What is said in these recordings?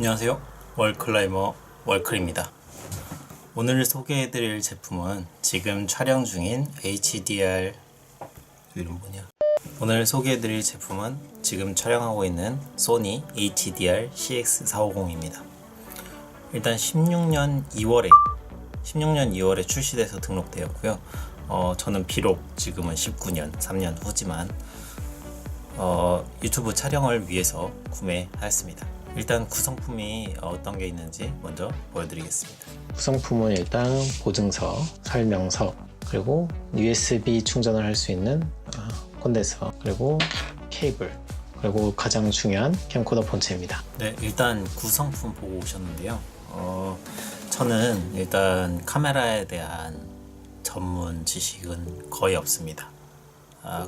안녕하세요. 월클라이머 월클입니다. 오늘 소개해드릴 제품은 지금 촬영 중인 HDR 이름 뭐냐? 오늘 소개해드릴 제품은 지금 촬영하고 있는 소니 HDR CX450입니다. 일단 16년 2월에 출시돼서 등록되었고요. 저는 비록 지금은 19년 3년 후지만 유튜브 촬영을 위해서 구매하였습니다. 일단 구성품이 어떤 게 있는지 먼저 보여드리겠습니다. 구성품은 일단 보증서, 설명서, 그리고 USB 충전을 할 수 있는 콘덴서, 그리고 케이블, 그리고 가장 중요한 캠코더 본체입니다. 네, 일단 구성품 보고 오셨는데요. 저는 일단 카메라에 대한 전문 지식은 거의 없습니다.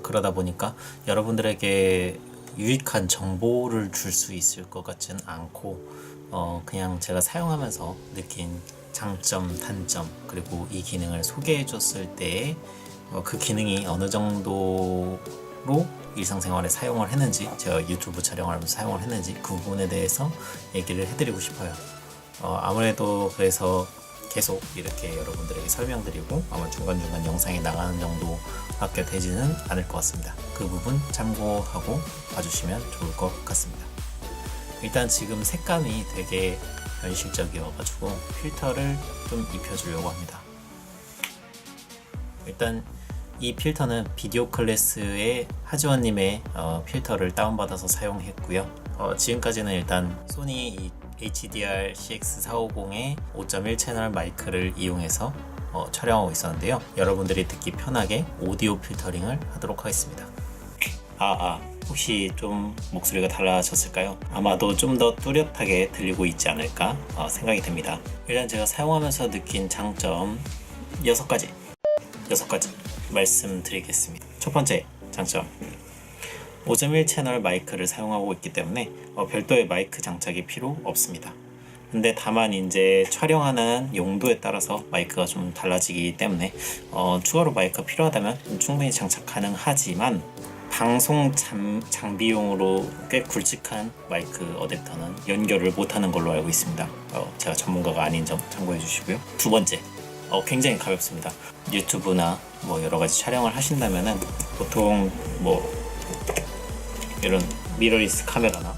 그러다 보니까 여러분들에게 유익한 정보를 줄 수 있을 것 같지는 않고 그냥 제가 사용하면서 느낀 장점, 단점, 그리고 이 기능을 소개해 줬을 때 그 기능이 어느 정도로 일상생활에 사용을 했는지, 제가 유튜브 촬영을 하면서 사용을 했는지 그 부분에 대해서 얘기를 해드리고 싶어요. 아무래도 그래서 계속 이렇게 여러분들에게 설명드리고 아마 중간중간 영상이 나가는 정도밖에 되지는 않을 것 같습니다. 그 부분 참고하고 봐주시면 좋을 것 같습니다. 일단 지금 색감이 되게 현실적이어가지고 필터를 좀 입혀주려고 합니다. 일단 이 필터는 비디오 클래스의 하지원님의 필터를 다운받아서 사용했고요. 지금까지는 일단 소니 HDR CX450의 5.1 채널 마이크를 이용해서 촬영하고 있었는데요. 여러분들이 듣기 편하게 오디오 필터링을 하도록 하겠습니다. 혹시 좀 목소리가 달라졌을까요? 아마도 좀 더 뚜렷하게 들리고 있지 않을까 생각이 됩니다. 일단 제가 사용하면서 느낀 장점 6가지 말씀드리겠습니다. 첫 번째 장점, 5.1 채널 마이크를 사용하고 있기 때문에 별도의 마이크 장착이 필요 없습니다. 근데 다만 이제 촬영하는 용도에 따라서 마이크가 좀 달라지기 때문에 추가로 마이크가 필요하다면 충분히 장착 가능하지만 방송 장비용으로 꽤 굵직한 마이크 어댑터는 연결을 못하는 걸로 알고 있습니다. 제가 전문가가 아닌 점 참고해 주시고요. 두 번째, 굉장히 가볍습니다. 유튜브나 여러가지 촬영을 하신다면은 보통 이런 미러리스 카메라나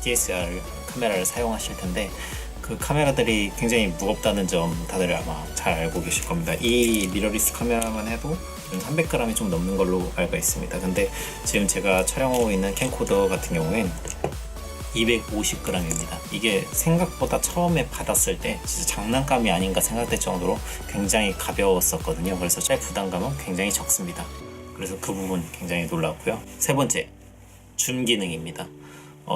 DSLR 카메라를 사용하실 텐데 그 카메라들이 굉장히 무겁다는 점 다들 아마 잘 알고 계실 겁니다. 이 미러리스 카메라만 해도 300g이 좀 넘는 걸로 알고 있습니다. 근데 지금 제가 촬영하고 있는 캠코더 같은 경우엔 250g입니다. 이게 생각보다 처음에 받았을 때 진짜 장난감이 아닌가 생각될 정도로 굉장히 가벼웠었거든요. 그래서 짤 부담감은 굉장히 적습니다. 그래서 그 부분 굉장히 놀랐고요. 세 번째, 줌 기능입니다.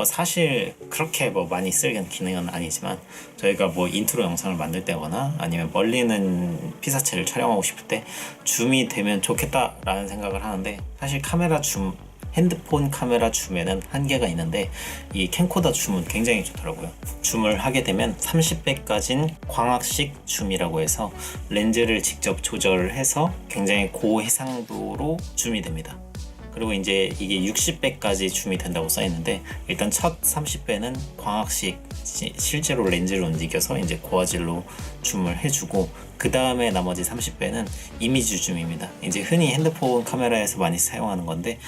사실 그렇게 많이 쓰는 기능은 아니지만 저희가 인트로 영상을 만들 때거나 아니면 멀리 있는 피사체를 촬영하고 싶을 때 줌이 되면 좋겠다라는 생각을 하는데, 사실 핸드폰 카메라 줌에는 한계가 있는데 이 캠코더 줌은 굉장히 좋더라고요. 줌을 하게 되면 30배까지는 광학식 줌이라고 해서 렌즈를 직접 조절을 해서 굉장히 고해상도로 줌이 됩니다. 그리고 이제 이게 60배까지 줌이 된다고 써있는데, 일단 첫 30배는 광학식 실제로 렌즈를 움직여서 이제 고화질로 줌을 해주고, 그 다음에 나머지 30배는 이미지 줌입니다. 이제 흔히 핸드폰 카메라에서 많이 사용하는 건데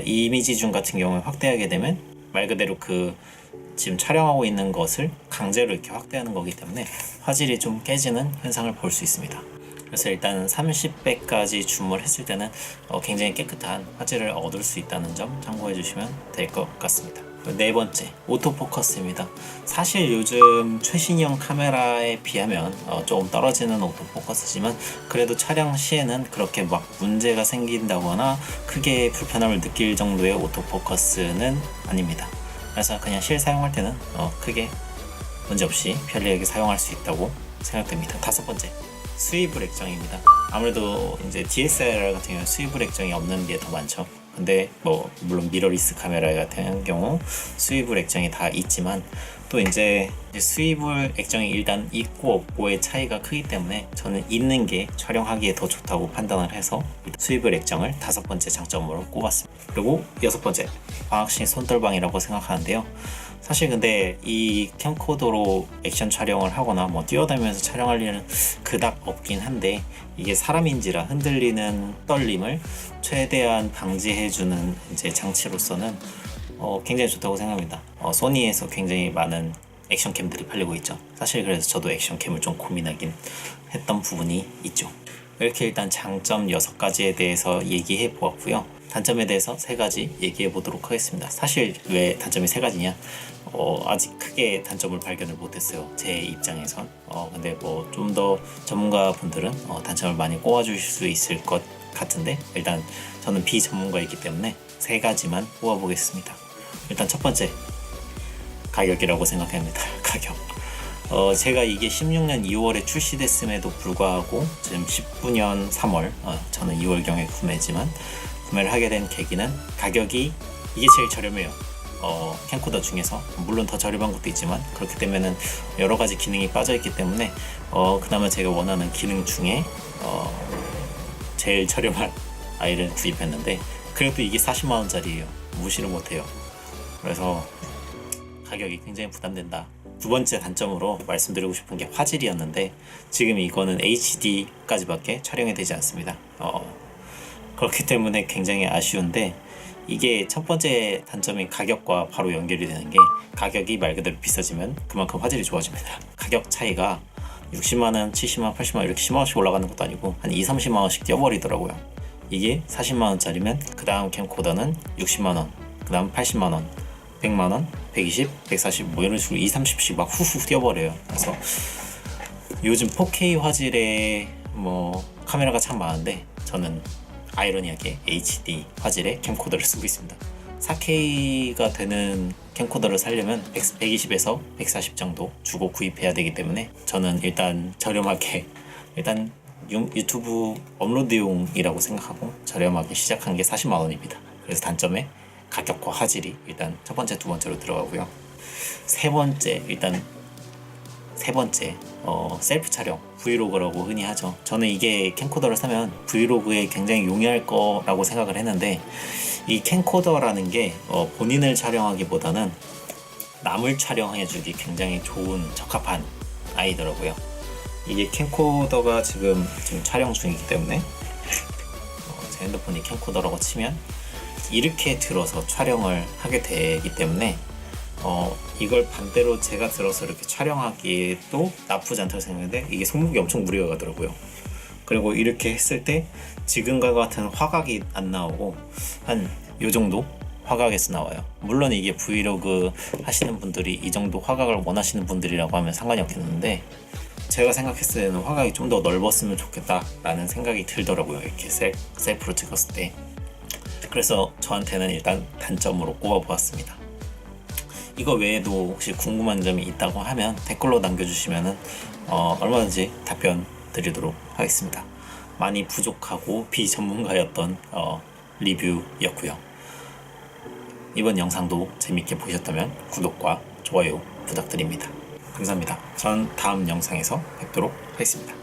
이미지 줌 같은 경우에 확대하게 되면 말 그대로 지금 촬영하고 있는 것을 강제로 이렇게 확대하는 거기 때문에 화질이 좀 깨지는 현상을 볼 수 있습니다. 그래서 일단 30배까지 줌을 했을 때는 굉장히 깨끗한 화질을 얻을 수 있다는 점 참고해 주시면 될 것 같습니다. 네 번째, 오토포커스입니다. 사실 요즘 최신형 카메라에 비하면 조금 떨어지는 오토포커스지만 그래도 촬영 시에는 그렇게 문제가 생긴다거나 크게 불편함을 느낄 정도의 오토포커스는 아닙니다. 그래서 그냥 실사용할 때는 크게 문제없이 편리하게 사용할 수 있다고 생각됩니다. 다섯 번째, 수입을 액정입니다. 아무래도 이제 DSLR 같은 경우는 수입을 액정이 없는 게 더 많죠. 근데 물론 미러리스 카메라 같은 경우 수입을 액정이 다 있지만 또 이제 수입을 액정이 일단 있고 없고의 차이가 크기 때문에 저는 있는 게 촬영하기에 더 좋다고 판단을 해서 수입을 액정을 5번째 장점으로 꼽았습니다. 그리고 6번째, 광학식 손떨방이라고 생각하는데요. 사실 근데 이 캠코더로 액션 촬영을 하거나 뭐 뛰어다니면서 촬영할 일은 그닥 없긴 한데, 이게 사람인지라 흔들리는 떨림을 최대한 방지해주는 이제 장치로서는 굉장히 좋다고 생각합니다. 소니에서 굉장히 많은 액션캠들이 팔리고 있죠. 사실 그래서 저도 액션캠을 좀 고민하긴 했던 부분이 있죠. 이렇게 일단 장점 6가지에 대해서 얘기해 보았고요. 단점에 대해서 3가지 얘기해 보도록 하겠습니다. 사실 왜 단점이 3가지냐? 아직 크게 단점을 발견을 못했어요, 제 입장에선. 근데 뭐 좀 더 전문가 분들은 단점을 많이 꼽아주실 수 있을 것 같은데, 일단 저는 비전문가이기 때문에 3가지만 꼽아보겠습니다. 일단 첫 번째, 가격이라고 생각합니다. 가격. 제가 이게 16년 2월에 출시됐음에도 불구하고 지금 19년 3월, 저는 2월경에 구매를 하게 된 계기는 가격이 이게 제일 저렴해요. 캠코더 중에서. 물론 더 저렴한 것도 있지만 그렇기 때문에 여러 가지 기능이 빠져있기 때문에 그나마 제가 원하는 기능 중에 제일 저렴한 아이를 구입했는데, 그래도 이게 40만원짜리예요. 무시를 못해요. 그래서 가격이 굉장히 부담된다. 두 번째 단점으로 말씀드리고 싶은 게 화질이었는데, 지금 이거는 HD까지밖에 촬영이 되지 않습니다. 그렇기 때문에 굉장히 아쉬운데, 이게 첫 번째 단점인 가격과 바로 연결이 되는 게, 가격이 말 그대로 비싸지면 그만큼 화질이 좋아집니다. 가격 차이가 60만원, 70만원, 80만원 이렇게 10만원씩 올라가는 것도 아니고 한 2, 30만원씩 뛰어버리더라고요. 이게 40만원짜리면 그 다음 캠코더는 60만원, 그 다음 80만원, 100만원, 120, 140 뭐 이런 식으로 2, 30씩 막 후후 뛰어버려요. 그래서 요즘 4K 화질의 뭐 카메라가 참 많은데, 저는 아이러니하게 HD 화질의 캠코더를 쓰고 있습니다. 4K가 되는 캠코더를 사려면 120에서 140 정도 주고 구입해야 되기 때문에, 저는 일단 저렴하게, 일단 유튜브 업로드용이라고 생각하고 저렴하게 시작한 게 40만원입니다. 그래서 단점에 가격과 화질이 일단 첫 번째, 두 번째로 들어가고요. 세 번째, 셀프 촬영, 브이로그라고 흔히 하죠. 저는 이게 캠코더를 사면 브이로그에 굉장히 용이할 거라고 생각을 했는데, 이 캠코더라는 게 본인을 촬영하기보다는 남을 촬영해주기 굉장히 좋은, 적합한 아이더라고요. 이게 캠코더가 지금 촬영 중이기 때문에 제 핸드폰이 캠코더라고 치면 이렇게 들어서 촬영을 하게 되기 때문에 이걸 반대로 제가 들어서 이렇게 촬영하기에도 나쁘지 않다고 생각했는데, 이게 손목이 엄청 무리가 가더라고요. 그리고 이렇게 했을 때 지금과 같은 화각이 안 나오고 한 요 정도 화각에서 나와요. 물론 이게 브이로그 하시는 분들이 이 정도 화각을 원하시는 분들이라고 하면 상관이 없겠는데, 제가 생각했을 때는 화각이 좀 더 넓었으면 좋겠다라는 생각이 들더라고요, 이렇게 셀프로 찍었을 때. 그래서 저한테는 일단 단점으로 꼽아보았습니다. 이거 외에도 혹시 궁금한 점이 있다고 하면 댓글로 남겨주시면 얼마든지 답변 드리도록 하겠습니다. 많이 부족하고 비전문가였던 리뷰였고요. 이번 영상도 재밌게 보셨다면 구독과 좋아요 부탁드립니다. 감사합니다. 전 다음 영상에서 뵙도록 하겠습니다.